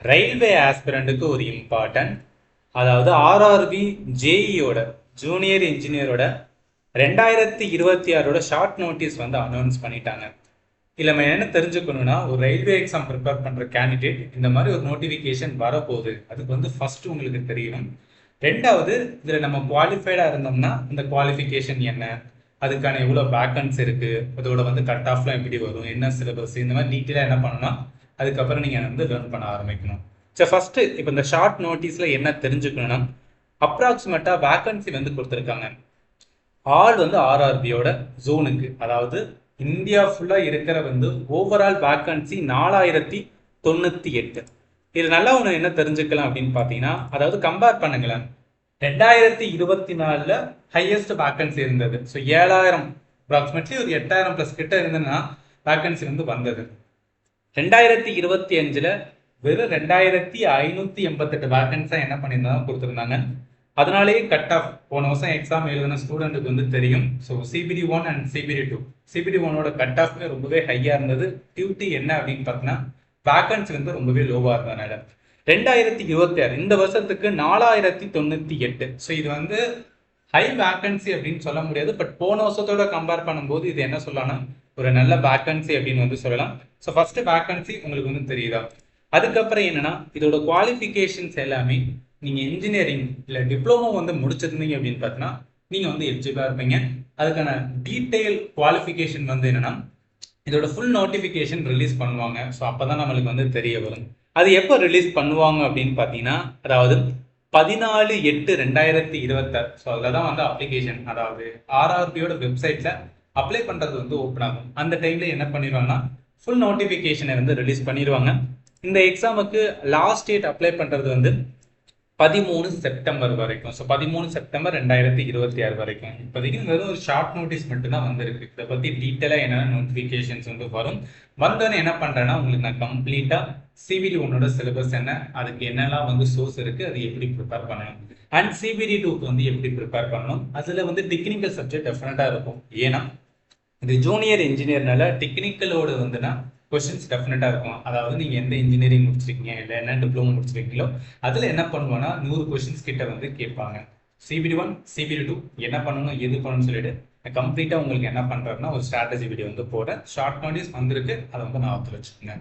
Railway ஆஸ்பிரண்ட்டுக்கு ஒரு important, அதாவது RRB ஜேஇயோட junior இன்ஜினியரோட 2026 short notice வந்து அனௌன்ஸ் பண்ணிட்டாங்க. இதில் நம்ம என்ன தெரிஞ்சுக்கணும்னா, ஒரு ரயில்வே எக்ஸாம் ப்ரிப்பேர் பண்ணுற கேண்டிடேட் இந்த மாதிரி ஒரு நோட்டிஃபிகேஷன் வரப்போகுது, அதுக்கு வந்து ஃபர்ஸ்ட் உங்களுக்கு தெரியணும். ரெண்டாவது, இதில் நம்ம குவாலிஃபைடாக இருந்தோம்னா இந்த குவாலிஃபிகேஷன் என்ன, அதுக்கான எவ்வளோ வேக்கன்ஸ் இருக்குது, அதோட வந்து கட் ஆஃப்லாம் எப்படி வரும், என்ன சிலபஸ், இந்த மாதிரி டீட்டெயிலாக என்ன பண்ணணும்னா அதுக்கப்புறம் நீங்கள் வந்து லேர்ன் பண்ண ஆரம்பிக்கணும். சரி, ஃபஸ்ட்டு இப்போ இந்த ஷார்ட் நோட்டீஸில் என்ன தெரிஞ்சுக்கணும்னா, அப்ராக்சிமேட்டாக வேக்கன்சி வந்து கொடுத்துருக்காங்க. ஆல் வந்து ஆர்ஆர்பியோட ஜோனுக்கு, அதாவது இந்தியா ஃபுல்லாக இருக்கிற வந்து ஓவரால் வேக்கன்சி 4098. இது நல்லா ஒன்று என்ன தெரிஞ்சுக்கலாம் அப்படின்னு பார்த்தீங்கன்னா, அதாவது கம்பேர் பண்ணுங்களேன், 2024 ஹையஸ்ட் வேக்கன்சி இருந்தது. ஸோ 7000, அப்ராக்சிமேட்லி ஒரு 8000 ப்ளஸ் கிட்ட இருந்ததுன்னா வேக்கன்சி வந்து வந்தது. 2025 வெறும் 2588 வேக்கன்ஸாக என்ன பண்ணியிருந்தாங்க கொடுத்துருந்தாங்க. அதனாலேயே கட் ஆஃப் போன வருஷம் எக்ஸாம் எழுதின ஸ்டூடெண்ட்டுக்கு வந்து தெரியும். So CBT 1 and CBT 2, CBT 1ஓட கட் ஆஃப்மே ரொம்பவே ஹையாக இருந்தது. டியூட்டி என்ன அப்படின்னு பார்த்தீங்கன்னா, வேக்கன்சி வந்து ரொம்பவே லோவாக இருந்ததுனால 2026 இந்த வருஷத்துக்கு 4098. ஸோ இது வந்து ஹை வேக்கன்சி அப்படின்னு சொல்ல முடியாது, பட் போன வருஷத்தோட கம்பேர் பண்ணும்போது இது என்ன சொல்லலாம், ஒரு நல்ல வேக்கன்சி அப்படின்னு வந்து சொல்லலாம். ஸோ ஃபர்ஸ்ட் வேக்கன்சி உங்களுக்கு வந்து தெரியுதா. அதுக்கப்புறம் என்னன்னா, இதோட குவாலிஃபிகேஷன்ஸ் எல்லாமே நீங்கள் இன்ஜினியரிங் இல்லை டிப்ளமோ வந்து முடிச்சிருந்தீங்க அப்படின்னு பார்த்தீங்கன்னா நீங்கள் வந்து எலிஜிபிளாக இருப்பீங்க. அதுக்கான டீட்டெயில் குவாலிஃபிகேஷன் வந்து என்னன்னா, இதோட ஃபுல் நோட்டிஃபிகேஷன் ரிலீஸ் பண்ணுவாங்க. ஸோ அப்போ தான் நம்மளுக்கு வந்து தெரிய வரும். அது எப்போ ரிலீஸ் பண்ணுவாங்க அப்படின்னு பார்த்தீங்கன்னா, அதாவது 14/8/2026. ஸோ அதில் தான் வந்து அப்ளிகேஷன், அதாவது ஆர்ஆர்பியோட வெப்சைட்டில் அப்ளை பண்ணுறது வந்து ஓப்பன் ஆகும். அந்த டைமில் என்ன பண்ணிடுவாங்கன்னா, ஃபுல் நோட்டிஃபிகேஷனை வந்து ரிலீஸ் பண்ணிடுவாங்க. இந்த எக்ஸாமுக்கு லாஸ்ட் டேட் அப்ளை பண்ணுறது வந்து 13 செப்டம்பர் வரைக்கும். ஸோ 13 செப்டம்பர் 2026 வரைக்கும். இப்போதைக்கு வெறும் ஒரு ஷார்ட் நோட்டீஸ் மட்டும்தான் வந்திருக்கு. இதை பற்றி டீட்டெயிலாக என்னென்ன நோட்டிஃபிகேஷன்ஸ் வந்து வரும், வந்தோன்னு என்ன பண்ணுறேன்னா உங்களுக்கு நான் கம்ப்ளீட்டாக சிபிடி 1ஓட சிலபஸ் என்ன, அதுக்கு என்னெல்லாம் வந்து சோர்ஸ் இருக்குது, அது எப்படி ப்ரிப்பேர் பண்ணணும், அண்ட் சிபிடி 2க்கு வந்து எப்படி ப்ரிப்பேர் பண்ணணும். அதில் வந்து டெக்னிக்கல் சப்ஜெக்ட் டெஃபினட்டாக இருக்கும். ஏன்னா இது ஜூனியர் இன்ஜினியர்னால டெக்னிக்கலோடு வந்துன்னா கொஸ்டின்ஸ் டெஃபினட்டாக இருக்கும். அதாவது நீங்கள் எந்த இன்ஜினியரிங் முடிச்சிருக்கீங்க இல்லை என்ன டிப்ளமோ முடிச்சிருக்கீங்களோ அதில் என்ன பண்ணுவோன்னா 100 கொஸ்டின்ஸ் கிட்ட வந்து கேட்பாங்க. சிபிடி 1 சிபிடி 2 என்ன பண்ணணும் எது பண்ணணும்னு சொல்லிட்டு கம்ப்ளீட்டாக உங்களுக்கு என்ன பண்ணுறதுன்னா ஒரு ஸ்ட்ராட்டஜி வீடியோ வந்து போட ஷார்ட் நோட்டீஸ் வந்திருக்கு, அதை வந்து நான் வச்சுக்கோங்க.